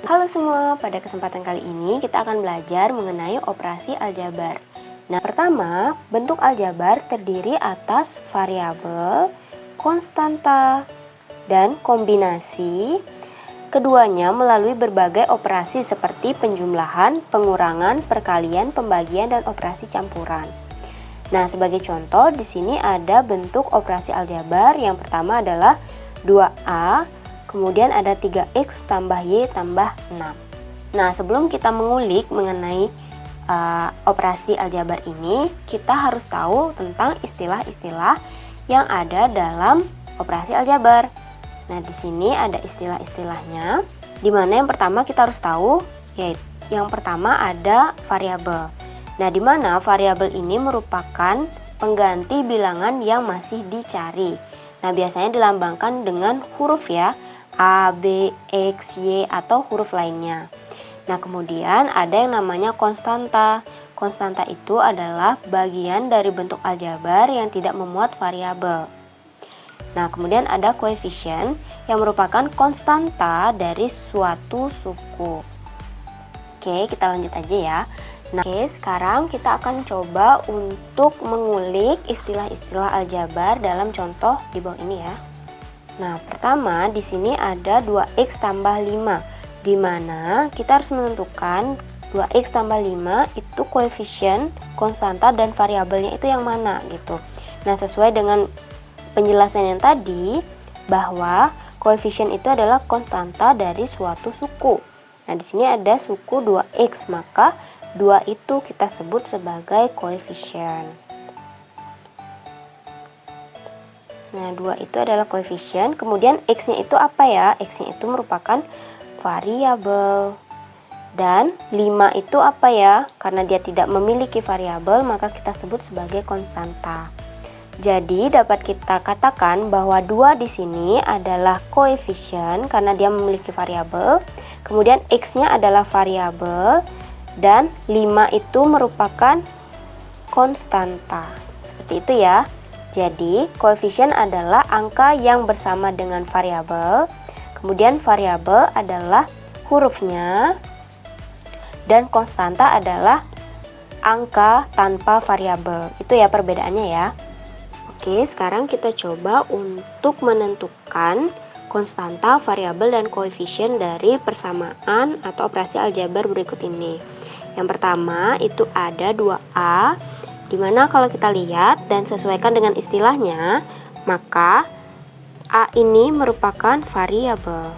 Halo semua, pada kesempatan kali ini kita akan belajar mengenai operasi aljabar. Nah, pertama, bentuk aljabar terdiri atas variabel, konstanta, dan kombinasi. Keduanya melalui berbagai operasi seperti penjumlahan, pengurangan, perkalian, pembagian, dan operasi campuran. Nah, sebagai contoh, di sini ada bentuk operasi aljabar. Yang pertama adalah 2A, kemudian ada 3X tambah Y tambah 6. Nah, sebelum kita mengulik mengenai operasi aljabar ini, kita harus tahu tentang istilah-istilah yang ada dalam operasi aljabar. Nah, di sini ada istilah-istilahnya, di mana yang pertama kita harus tahu, yaitu yang pertama ada variabel. Nah, di mana variabel ini merupakan pengganti bilangan yang masih dicari. Nah, biasanya dilambangkan dengan huruf ya, A, B, X, Y, atau huruf lainnya. Nah, kemudian ada yang namanya konstanta. Konstanta itu adalah bagian dari bentuk aljabar yang tidak memuat variabel. Nah, kemudian ada koefisien yang merupakan konstanta dari suatu suku. Oke, kita lanjut aja ya. Nah, sekarang kita akan coba untuk mengulik istilah-istilah aljabar dalam contoh di bawah ini ya. Nah, pertama di sini ada 2x tambah 5, di mana kita harus menentukan 2x tambah 5 itu koefisien, konstanta, dan variabelnya itu yang mana gitu. Nah, sesuai dengan penjelasan yang tadi, bahwa koefisien itu adalah konstanta dari suatu suku. Nah, di sini ada suku 2x, maka 2 itu kita sebut sebagai koefisien. Nah, 2 itu adalah koefisien. Kemudian X-nya itu apa ya? X-nya itu merupakan variabel. Dan 5 itu apa ya? Karena dia tidak memiliki variabel, maka kita sebut sebagai konstanta. Jadi, dapat kita katakan bahwa 2 di sini adalah koefisien karena dia memiliki variabel. Kemudian X-nya adalah variabel. Dan 5 itu merupakan konstanta. Seperti itu ya. Jadi, koefisien adalah angka yang bersama dengan variabel. Kemudian variabel adalah hurufnya. Dan konstanta adalah angka tanpa variabel. Itu ya perbedaannya ya. Oke, sekarang kita coba untuk menentukan konstanta, variabel, dan koefisien dari persamaan atau operasi aljabar berikut ini. Yang pertama itu ada 2A, di mana kalau kita lihat dan sesuaikan dengan istilahnya, maka A ini merupakan variabel.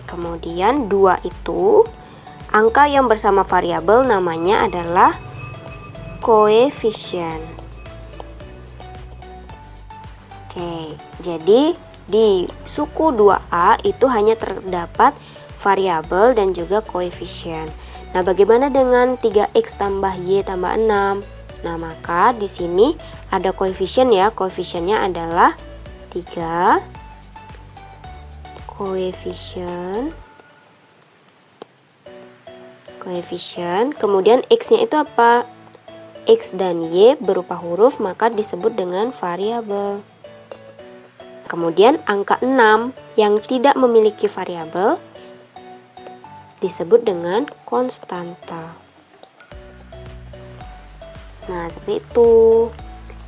Kemudian 2 itu angka yang bersama variabel namanya adalah koefisien. Oke, jadi di suku 2A itu hanya terdapat variabel dan juga koefisien. Nah, bagaimana dengan 3x tambah y tambah 6? Nah, maka di sini ada koefisien ya. Koefisiennya adalah 3. Koefisien. Kemudian x-nya itu apa? X dan y berupa huruf, maka disebut dengan variabel. Kemudian angka 6 yang tidak memiliki variabel disebut dengan konstanta. Nah, seperti itu.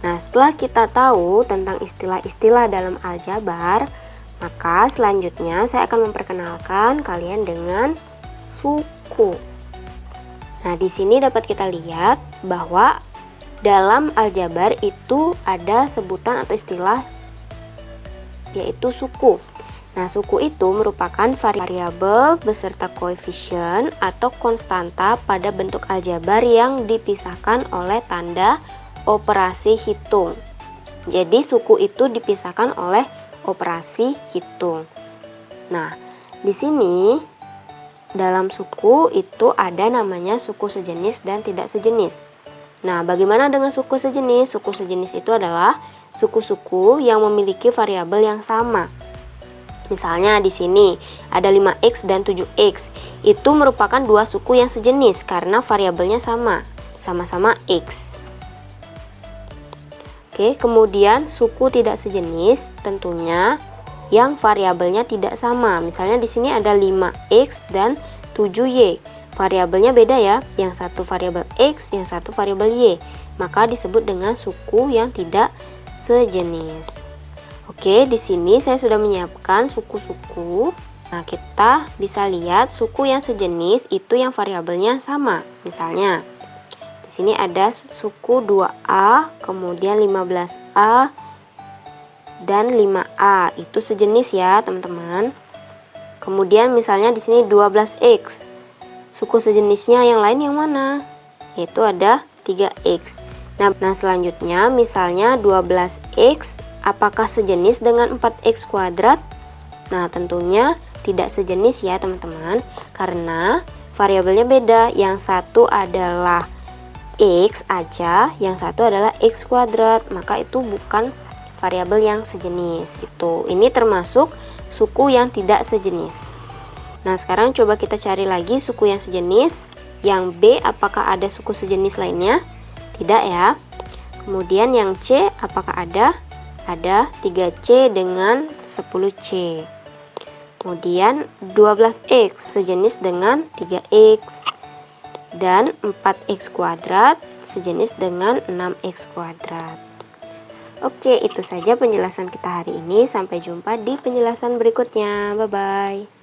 Nah, setelah kita tahu tentang istilah-istilah dalam aljabar, maka selanjutnya saya akan memperkenalkan kalian dengan suku. Nah, di sini dapat kita lihat bahwa dalam aljabar itu ada sebutan atau istilah yaitu suku. Nah, suku itu merupakan variabel beserta koefisien atau konstanta pada bentuk aljabar yang dipisahkan oleh tanda operasi hitung. Jadi, suku itu dipisahkan oleh operasi hitung. Nah, di sini dalam suku itu ada namanya suku sejenis dan tidak sejenis. Nah, bagaimana dengan suku sejenis? Suku sejenis itu adalah suku-suku yang memiliki variabel yang sama. Misalnya di sini ada 5x dan 7x. Itu merupakan dua suku yang sejenis karena variabelnya sama-sama x. Oke, kemudian suku tidak sejenis tentunya yang variabelnya tidak sama. Misalnya di sini ada 5x dan 7y. Variabelnya beda ya, yang satu variabel x, yang satu variabel y. Maka disebut dengan suku yang tidak sejenis. Oke, di sini saya sudah menyiapkan suku-suku. Nah, kita bisa lihat suku yang sejenis itu yang variabelnya sama. Misalnya, di sini ada suku 2a, kemudian 15a, dan 5a. Itu sejenis ya, teman-teman. Kemudian misalnya di sini 12x. Suku sejenisnya yang lain yang mana? Yaitu ada 3x. Nah, selanjutnya misalnya 12x apakah sejenis dengan 4x kuadrat? Nah, tentunya tidak sejenis ya teman-teman, karena variabelnya beda. Yang satu adalah x aja, yang satu adalah x kuadrat, maka itu bukan variabel yang sejenis. Ini termasuk suku yang tidak sejenis. Nah, sekarang coba kita cari lagi suku yang sejenis. Yang B, apakah ada suku sejenis lainnya? Tidak ya. Kemudian yang C, apakah ada? Ada 3C dengan 10C. Kemudian 12x sejenis dengan 3x. Dan 4x kuadrat sejenis dengan 6x kuadrat. Oke, itu saja penjelasan kita hari ini. Sampai jumpa di penjelasan berikutnya. Bye-bye.